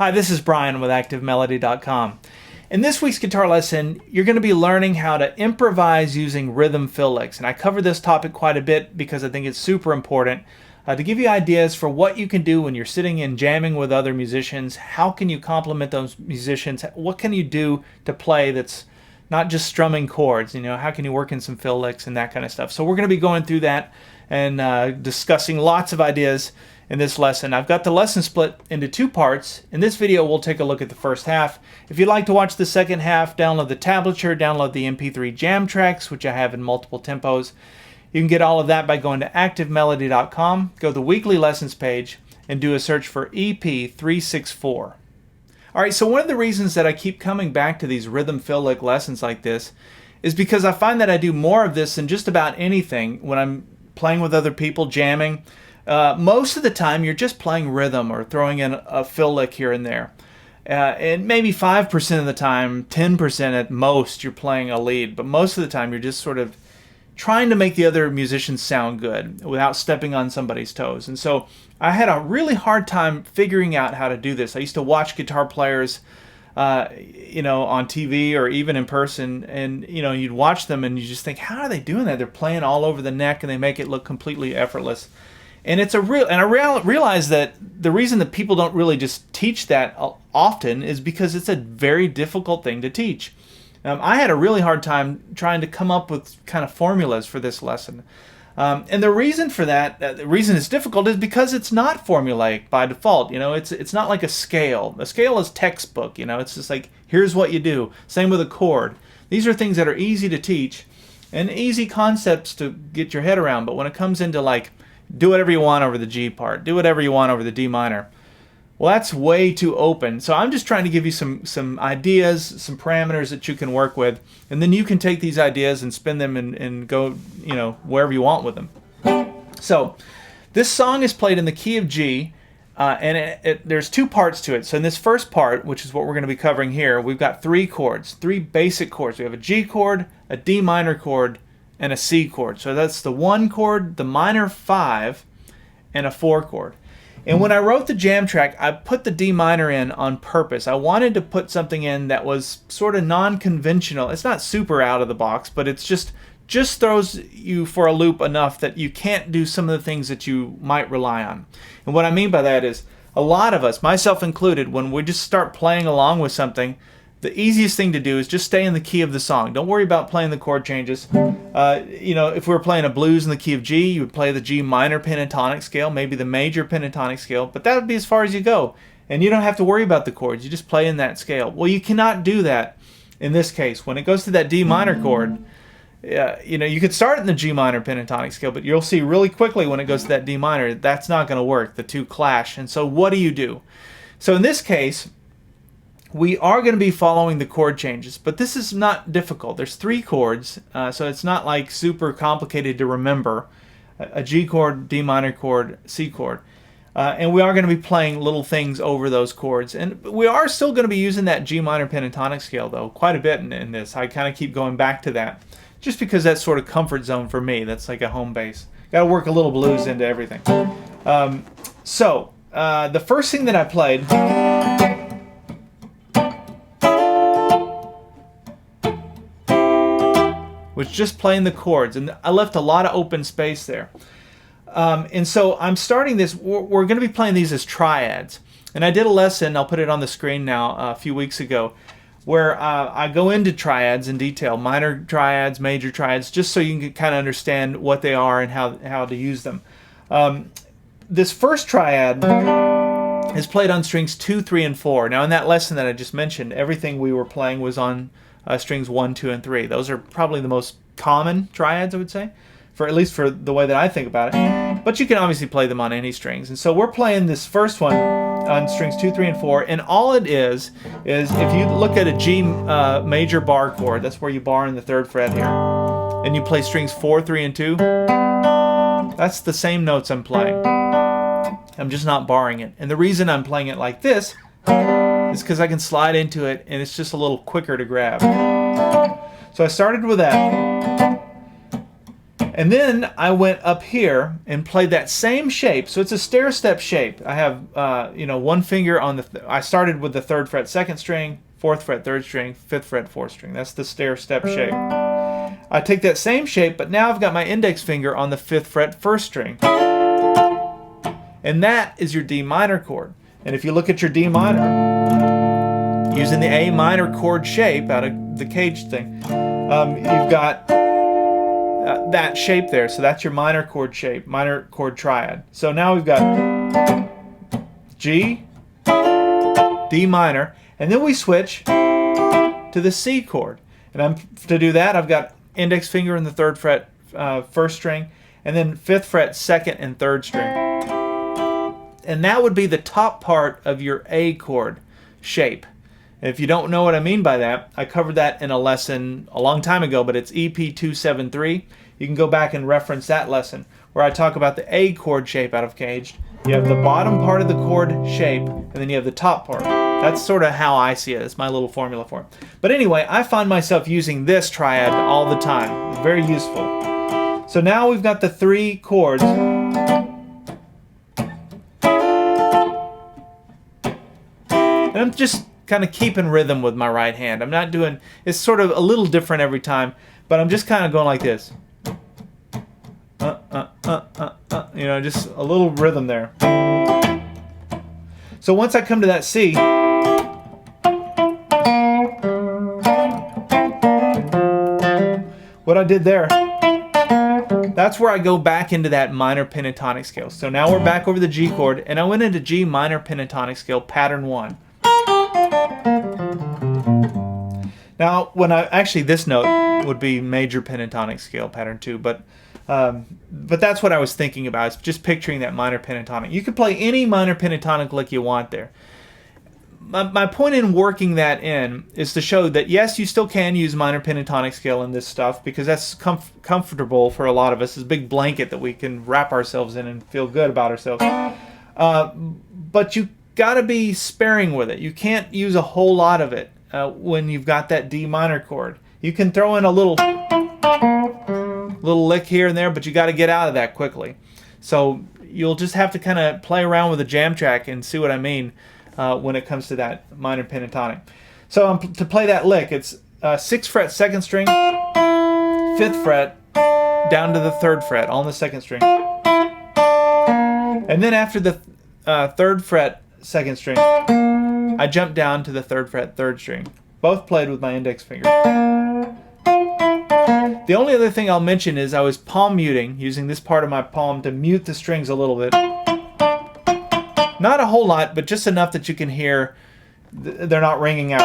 Hi, this is Brian with ActiveMelody.com. In this week's guitar lesson, you're going to be learning how to improvise using rhythm fill licks. And I cover this topic quite a bit because I think it's super important to give you ideas for what you can do when you're sitting and jamming with other musicians. How can you complement those musicians? What can you do to play that's not just strumming chords? You know, how can you work in some fill licks and that kind of stuff? So we're going to be going through that and discussing lots of ideas in this lesson. I've got the lesson split into two parts. In this video, we'll take a look at the first half. If you'd like to watch the second half, download the tablature, download the MP3 jam tracks, which I have in multiple tempos. You can get all of that by going to ActiveMelody.com, go to the weekly lessons page, and do a search for EP364. All right, so one of the reasons that I keep coming back to these rhythm fill lick lessons like this is because I find that I do more of this than just about anything when I'm playing with other people, jamming. Most of the time you're just playing rhythm or throwing in a fill lick here and there. And maybe 5% of the time, 10% at most, you're playing a lead. But most of the time you're just sort of trying to make the other musicians sound good without stepping on somebody's toes. And so I had a really hard time figuring out how to do this. I used to watch guitar players on TV or even in person, and you'd watch them and you just think, how are they doing that? They're playing all over the neck and they make it look completely effortless. And I realize that the reason that people don't really just teach that often is because it's a very difficult thing to teach. I had a really hard time trying to come up with kind of formulas for this lesson. And the reason for that, the reason it's difficult is because it's not formulaic by default. It's not like a scale. A scale is textbook. It's just like, here's what you do. Same with a chord. These are things that are easy to teach and easy concepts to get your head around. But when it comes into like, do whatever you want over the G part, do whatever you want over the D minor, well, that's way too open. So I'm just trying to give you some ideas, some parameters that you can work with, and then you can take these ideas and spin them and go wherever you want with them. So this song is played in the key of G, and there's two parts to it. So in this first part, which is what we're going to be covering here, we've got three basic chords. We have a G chord, a D minor chord, and a C chord. So that's the 1 chord, the minor 5, and a 4 chord. And when I wrote the jam track, I put the D minor in on purpose. I wanted to put something in that was sort of non-conventional. It's not super out of the box, but it's just throws you for a loop enough that you can't do some of the things that you might rely on. And what I mean by that is, a lot of us, myself included, when we just start playing along with something, the easiest thing to do is just stay in the key of the song. Don't worry about playing the chord changes. If we were playing a blues in the key of G, you would play the G minor pentatonic scale, maybe the major pentatonic scale, but that would be as far as you go. And you don't have to worry about the chords. You just play in that scale. Well, you cannot do that in this case. When it goes to that D minor chord, you could start in the G minor pentatonic scale, but you'll see really quickly when it goes to that D minor, that's not going to work. The two clash. And so what do? So in this case, we are going to be following the chord changes, but this is not difficult. There's 3 chords, so it's not like super complicated to remember. A G chord, D minor chord, C chord. And we are going to be playing little things over those chords. And we are still going to be using that G minor pentatonic scale, though, quite a bit in this. I kind of keep going back to that, just because that's sort of comfort zone for me. That's like a home base. Got to work a little blues into everything. So the first thing that I played was just playing the chords, and I left a lot of open space there. And so I'm starting this, we're going to be playing these as triads. And I did a lesson, I'll put it on the screen now, a few weeks ago, where I go into triads in detail, minor triads, major triads, just so you can kind of understand what they are and how to use them. This first triad is played on strings 2, 3, and 4. Now in that lesson that I just mentioned, everything we were playing was on strings 1, 2, and 3. Those are probably the most common triads, I would say, at least for the way that I think about it. But you can obviously play them on any strings. And so we're playing this first one on strings 2, 3, and 4. And all it is if you look at a G major bar chord, that's where you bar in the 3rd fret here, and you play strings 4, 3, and 2, that's the same notes I'm playing. I'm just not barring it. And the reason I'm playing it like this is because I can slide into it and it's just a little quicker to grab. So I started with that. And then I went up here and played that same shape. So it's a stair step shape. I have, you know, one finger on the, I started with the 3rd fret 2nd string, 4th fret 3rd string, 5th fret 4th string. That's the stair step shape. I take that same shape, but now I've got my index finger on the 5th fret 1st string. And that is your D minor chord. And if you look at your D minor, using the A minor chord shape out of the cage thing, you've got that shape there. So that's your minor chord shape, minor chord triad. So now we've got G, D minor, and then we switch to the C chord. And to do that, I've got index finger in the 3rd fret 1st string, and then 5th fret 2nd and 3rd string. And that would be the top part of your A chord shape. And if you don't know what I mean by that, I covered that in a lesson a long time ago, but it's EP364. You can go back and reference that lesson where I talk about the A chord shape out of Caged. You have the bottom part of the chord shape, and then you have the top part. That's sort of how I see it. It's my little formula for it. But anyway, I find myself using this triad all the time. It's very useful. So now we've got the 3 chords. And I'm just kind of keeping rhythm with my right hand. I'm not doing, it's sort of a little different every time, but I'm just kind of going like this. You know, just a little rhythm there. So once I come to that C, what I did there, that's where I go back into that minor pentatonic scale. So now we're back over the G chord, and I went into G minor pentatonic scale, pattern 1. Now, when I actually, this note would be major pentatonic scale, pattern 2, but that's what I was thinking about. It's just picturing that minor pentatonic. You could play any minor pentatonic lick you want there. My point in working that in is to show that yes, you still can use minor pentatonic scale in this stuff because that's comfortable for a lot of us. It's a big blanket that we can wrap ourselves in and feel good about ourselves. But you got to be sparing with it. You can't use a whole lot of it when you've got that D minor chord. You can throw in a little lick here and there, but you got to get out of that quickly. So you'll just have to kind of play around with the jam track and see what I mean when it comes to that minor pentatonic. So to play that lick, it's 6th fret 2nd string, 5th fret, down to the 3rd fret, all on the 2nd string. And then after the 3rd fret 2nd string, I jump down to the 3rd fret 3rd string, both played with my index finger. The only other thing I'll mention is I was palm muting, using this part of my palm to mute the strings a little bit. Not a whole lot, but just enough that you can hear they're not ringing out.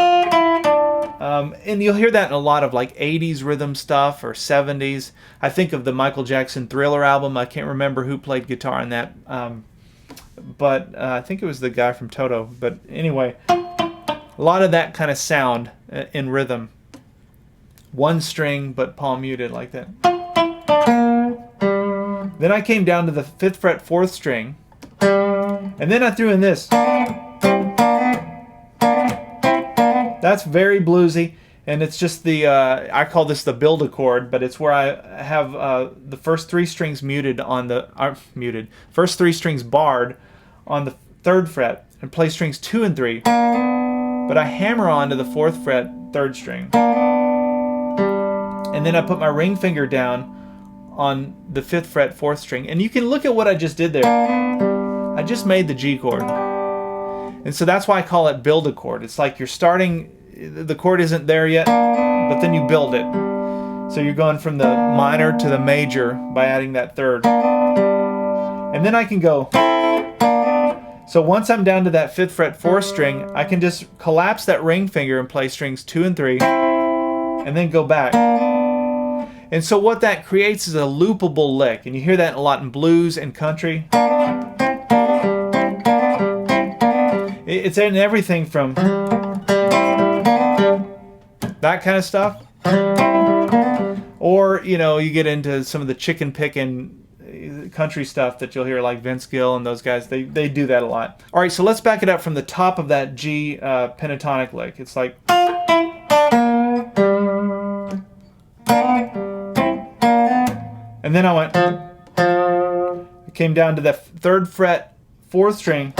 And you'll hear that in a lot of like 80s rhythm stuff or 70s. I think of the Michael Jackson Thriller album. I can't remember who played guitar in that, but I think it was the guy from Toto. But anyway, a lot of that kind of sound in rhythm. One string, but palm muted like that. Then I came down to the 5th fret 4th string, and then I threw in this. That's very bluesy, and it's just the, I call this the build a chord, but it's where I have the first 3 strings muted on the, first 3 strings barred on the 3rd fret, and play strings 2 and 3, but I hammer on to the 4th fret 3rd string. And then I put my ring finger down on the 5th fret 4th string. And you can look at what I just did there. I just made the G chord. And so that's why I call it build a chord. It's like you're starting, the chord isn't there yet, but then you build it. So you're going from the minor to the major by adding that 3rd. And then I can go. So once I'm down to that 5th fret 4th string, I can just collapse that ring finger and play strings 2 and 3, and then go back. And so what that creates is a loopable lick, and you hear that a lot in blues and country. It's in everything from that kind of stuff, or you know, you get into some of the chicken picking country stuff that you'll hear, like Vince Gill and those guys. They do that a lot. All right, so let's back it up from the top of that G pentatonic lick. It's like. And And then I came down to the 3rd fret 4th string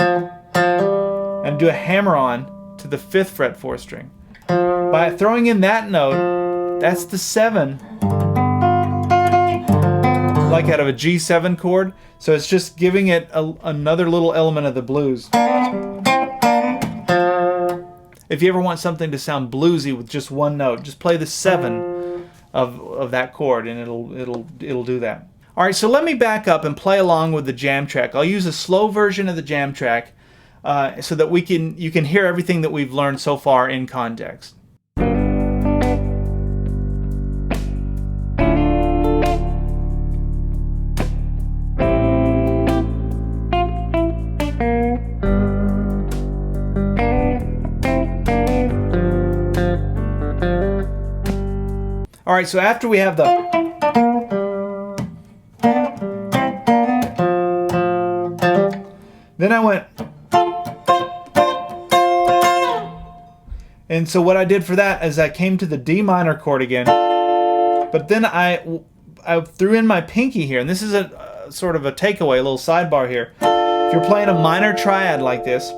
and do a hammer on to the 5th fret 4th string. By throwing in that note, that's the 7, like out of a G7 chord. So it's just giving it another little element of the blues. If you ever want something to sound bluesy with just one note, just play the 7 of that chord and it'll do that. All right, so let me back up and play along with the jam track. I'll use a slow version of the jam track so that you can hear everything that we've learned so far in context. All right, so after we have the then I went, and so what I did for that is I came to the D minor chord again, but then I threw in my pinky here, and this is a sort of a takeaway, a little sidebar here. If you're playing a minor triad like this,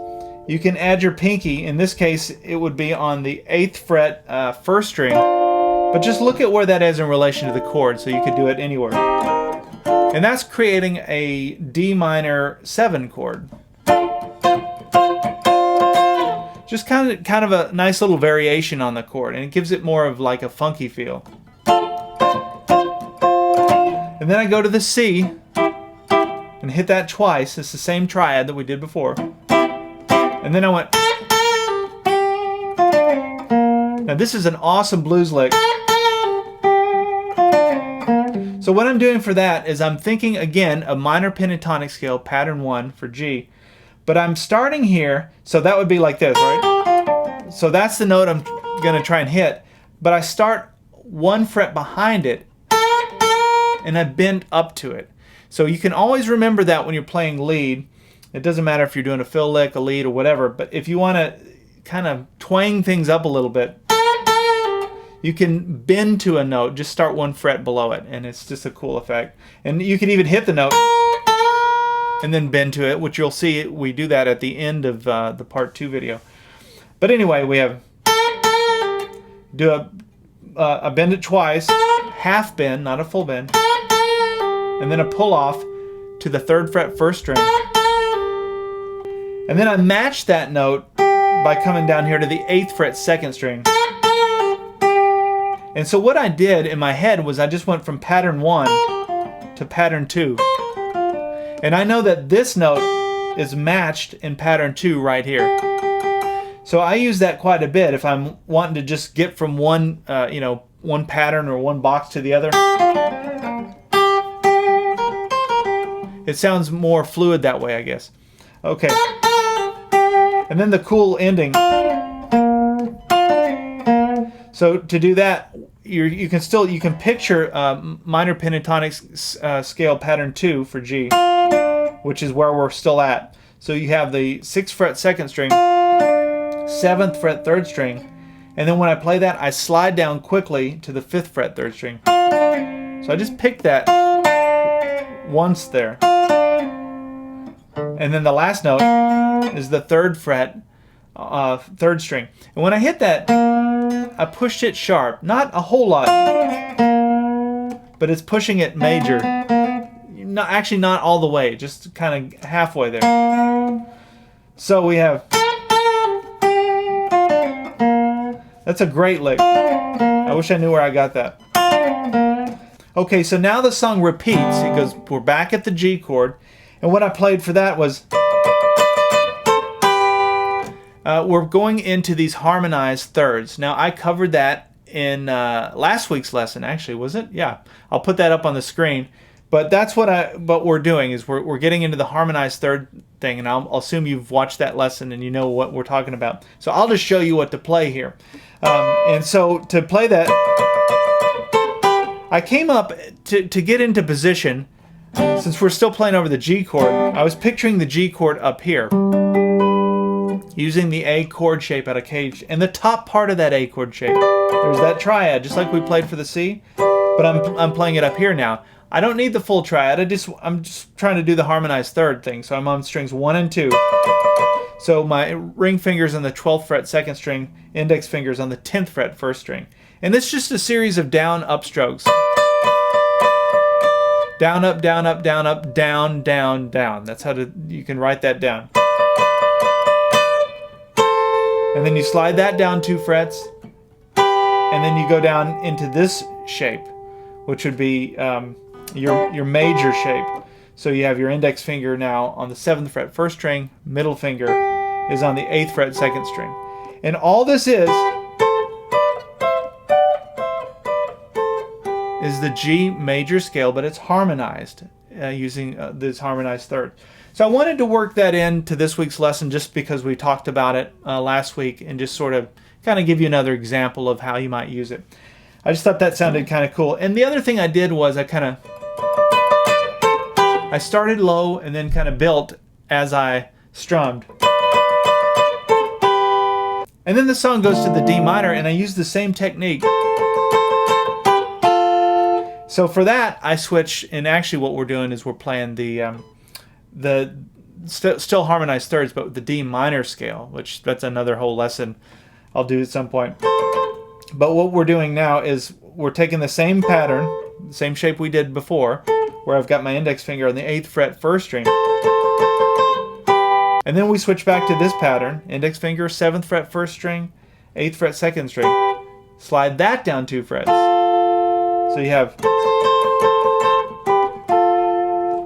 you can add your pinky. In this case, it would be on the 8th fret 1st string, but just look at where that is in relation to the chord, so you could do it anywhere. And that's creating a D minor 7 chord. Just kind of a nice little variation on the chord, and it gives it more of like a funky feel. And then I go to the C and hit that twice. It's the same triad that we did before. And then I went. Now this is an awesome blues lick. So what I'm doing for that is I'm thinking again a minor pentatonic scale, pattern 1 for G, but I'm starting here, so that would be like this, right? So that's the note I'm going to try and hit, but I start 1 fret behind it and I bend up to it. So you can always remember that when you're playing lead. It doesn't matter if you're doing a fill lick, a lead, or whatever, but if you want to kind of twang things up a little bit, you can bend to a note, just start 1 fret below it, and it's just a cool effect. And you can even hit the note and then bend to it, which you'll see we do that at the end of the part 2 video. But anyway, we have do a bend it twice, half bend, not a full bend, and then a pull off to the 3rd fret 1st string. And then I match that note by coming down here to the 8th fret 2nd string. And so what I did in my head was I just went from pattern 1 to pattern 2. And I know that this note is matched in pattern 2 right here. So I use that quite a bit if I'm wanting to just get from one pattern or one box to the other. It sounds more fluid that way, I guess. Okay. And then the cool ending. So to do that, you can picture minor pentatonic scale pattern 2 for G, which is where we're still at. So you have the 6th fret 2nd string, 7th fret 3rd string, and then when I play that, I slide down quickly to the 5th fret 3rd string. So I just pick that once there, and then the last note is the 3rd fret 3rd string. And when I hit that, I pushed it sharp, not a whole lot, but it's pushing it major. Actually not all the way, just kind of halfway there. So we have, that's a great lick. I wish I knew where I got that. Okay, so now the song repeats. It goes, we're back at the G chord, and what I played for that was we're going into these harmonized thirds. Now I covered that in last week's lesson, actually, was it? Yeah, I'll put that up on the screen. But that's what we're doing is we're getting into the harmonized third thing, and I'll assume you've watched that lesson and you know what we're talking about. So I'll just show you what to play here. And so to play that, I came up to get into position. Since we're still playing over the G chord, I was picturing the G chord up here, using the A chord shape out of Cage, and the top part of that A chord shape. There's that triad, just like we played for the C, but I'm playing it up here now. I don't need the full triad. I'm just trying to do the harmonized third thing. So I'm on strings 1 and 2. So my ring finger's on the 12th fret 2nd string, index finger's on the 10th fret 1st string. And it's just a series of down up strokes. Down up, down up, down up, down, down, down. That's how you can write that down. And then you slide that down 2 frets, and then you go down into this shape, which would be your major shape. So you have your index finger now on the 7th fret 1st string, middle finger is on the 8th fret 2nd string. And all this is the G major scale, but it's harmonized using this harmonized third. So I wanted to work that into this week's lesson just because we talked about it last week, and just sort of kind of give you another example of how you might use it. I just thought that sounded kind of cool. And the other thing I did was I started low and then kind of built as I strummed. And then the song goes to the D minor, and I use the same technique. So for that, I switch, and actually what we're doing is we're playing the still harmonized thirds, but with the D minor scale, which that's another whole lesson I'll do at some point. But what we're doing now is we're taking the same pattern, the same shape we did before, where I've got my index finger on the 8th fret 1st string. And then we switch back to this pattern, index finger, 7th fret 1st string, 8th fret 2nd string. Slide that down 2 frets. So you have,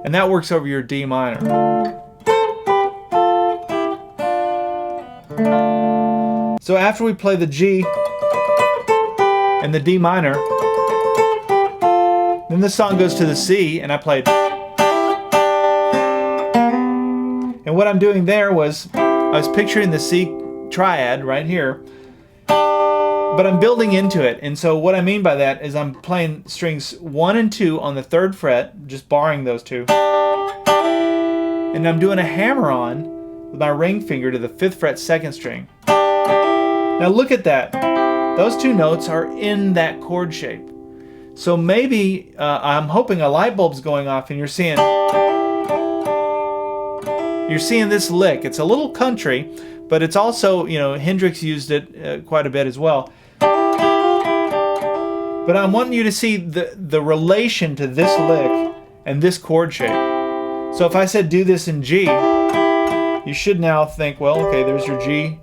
and that works over your D minor. So after we play the G and the D minor, then the song goes to the C, and I played. And what I'm doing there was, I was picturing the C triad right here, but I'm building into it. And so what I mean by that is I'm playing strings 1 and 2 on the 3rd fret, just barring those two. And I'm doing a hammer-on with my ring finger to the 5th fret 2nd string. Now look at that. Those two notes are in that chord shape. So maybe I'm hoping a light bulb's going off and you're seeing this lick. It's a little country, but it's also, Hendrix used it quite a bit as well. But I'm wanting you to see the relation to this lick and this chord shape. So if I said do this in G, you should now think, well, okay, there's your G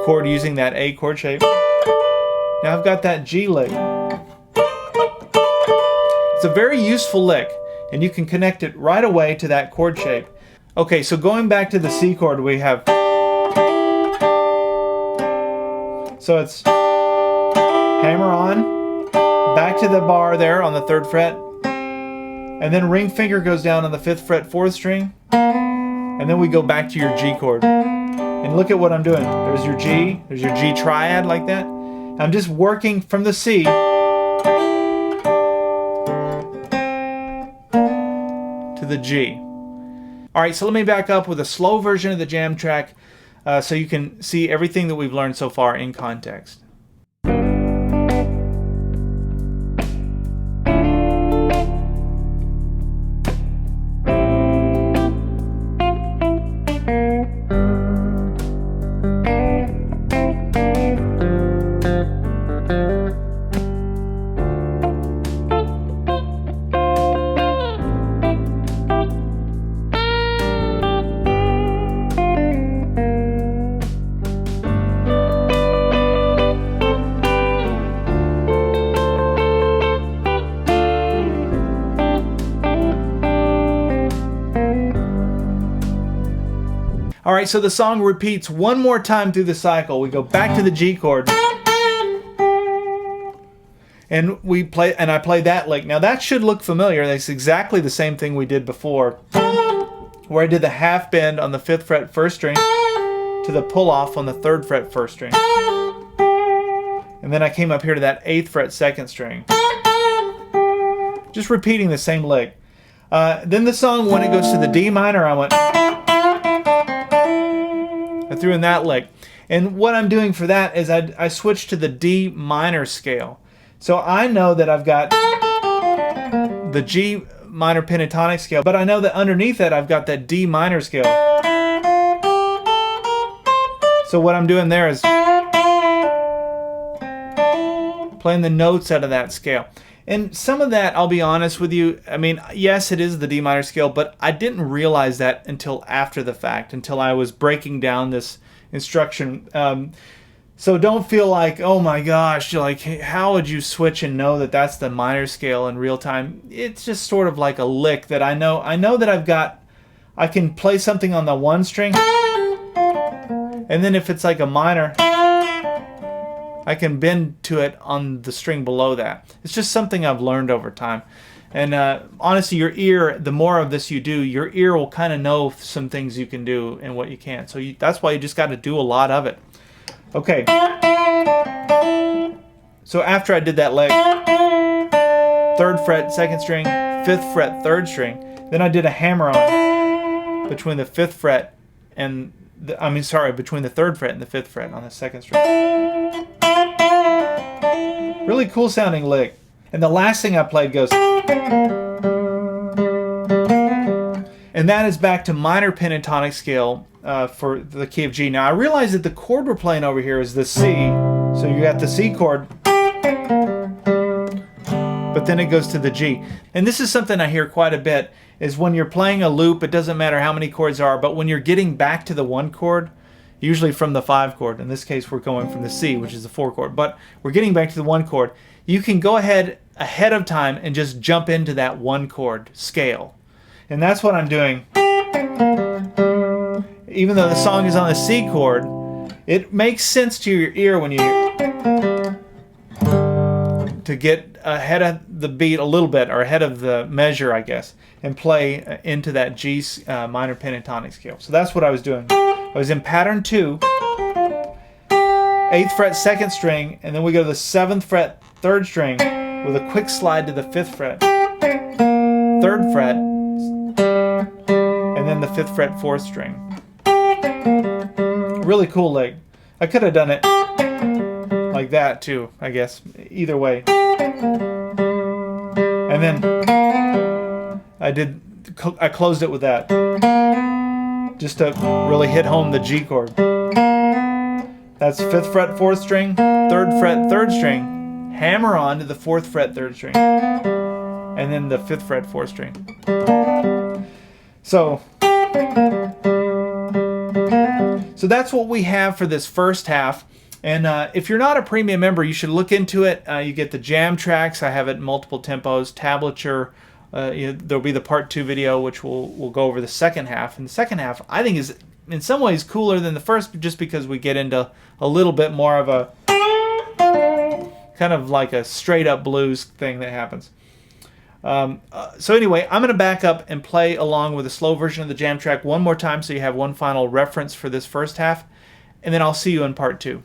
chord using that A chord shape. Now I've got that G lick. It's a very useful lick, and you can connect it right away to that chord shape. Okay, so going back to the C chord, we have, so it's hammer on, back to the bar there on the 3rd fret, and then ring finger goes down on the 5th fret 4th string, and then we go back to your G chord. And look at what I'm doing. There's your G triad like that. I'm just working from the C to the G. All right, so let me back up with a slow version of the jam track so you can see everything that we've learned so far in context. All right, so the song repeats one more time through the cycle. We go back to the G chord, and I play that lick. Now that should look familiar. That's exactly the same thing we did before, where I did the half bend on the 5th fret 1st string to the pull off on the 3rd fret 1st string, and then I came up here to that 8th fret 2nd string, just repeating the same lick. Then the song, when it goes to the D minor, I threw in that lick. And what I'm doing for that is I switch to the D minor scale. So I know that I've got the G minor pentatonic scale, but I know that underneath that I've got that D minor scale. So what I'm doing there is playing the notes out of that scale. And some of that, I'll be honest with you, I mean, yes, it is the D minor scale, but I didn't realize that until after the fact, until I was breaking down this instruction. So don't feel like, oh my gosh, like, how would you switch and know that that's the minor scale in real time? It's just sort of like a lick that I know that I can play something on the one string, and then if it's like a minor, I can bend to it on the string below that. It's just something I've learned over time. And honestly, your ear, the more of this you do, your ear will kind of know some things you can do and what you can't. So that's why you just got to do a lot of it. Okay. So after I did that leg, 3rd fret, 2nd string, 5th fret, 3rd string, then I did a hammer-on between the 5th fret and between the 3rd fret and the 5th fret on the 2nd string. Really cool sounding lick. And the last thing I played goes, and that is back to minor pentatonic scale for the key of G. Now I realize that the chord we're playing over here is the C, so you got the C chord, but then it goes to the G. And this is something I hear quite a bit, is when you're playing a loop, it doesn't matter how many chords there are, but when you're getting back to the 1 chord, usually from the 5 chord, in this case we're going from the C, which is the 4 chord, but we're getting back to the 1 chord, you can go ahead of time and just jump into that 1 chord scale. And that's what I'm doing. Even though the song is on the C chord, it makes sense to your ear when you to get ahead of the beat a little bit, or ahead of the measure, I guess, and play into that G minor pentatonic scale. So that's what I was doing. I was in pattern 2, 8th fret, 2nd string, and then we go to the 7th fret, 3rd string, with a quick slide to the 5th fret, 3rd fret, and then the 5th fret, 4th string. Really cool lick. I could have done it like that too, I guess. Either way. And then I closed it with that, just to really hit home the G chord. That's 5th fret, 4th string, 3rd fret, 3rd string, hammer on to the 4th fret, 3rd string, and then the 5th fret, 4th string. So that's what we have for this first half. And if you're not a premium member, you should look into it. You get the jam tracks. I have it in multiple tempos, tablature. There'll be the part 2 video, which we'll go over the second half. And the second half, I think, is in some ways cooler than the first, just because we get into a little bit more of a kind of like a straight up blues thing that happens. So anyway, I'm going to back up and play along with a slow version of the jam track one more time, so you have one final reference for this first half, and then I'll see you in part 2.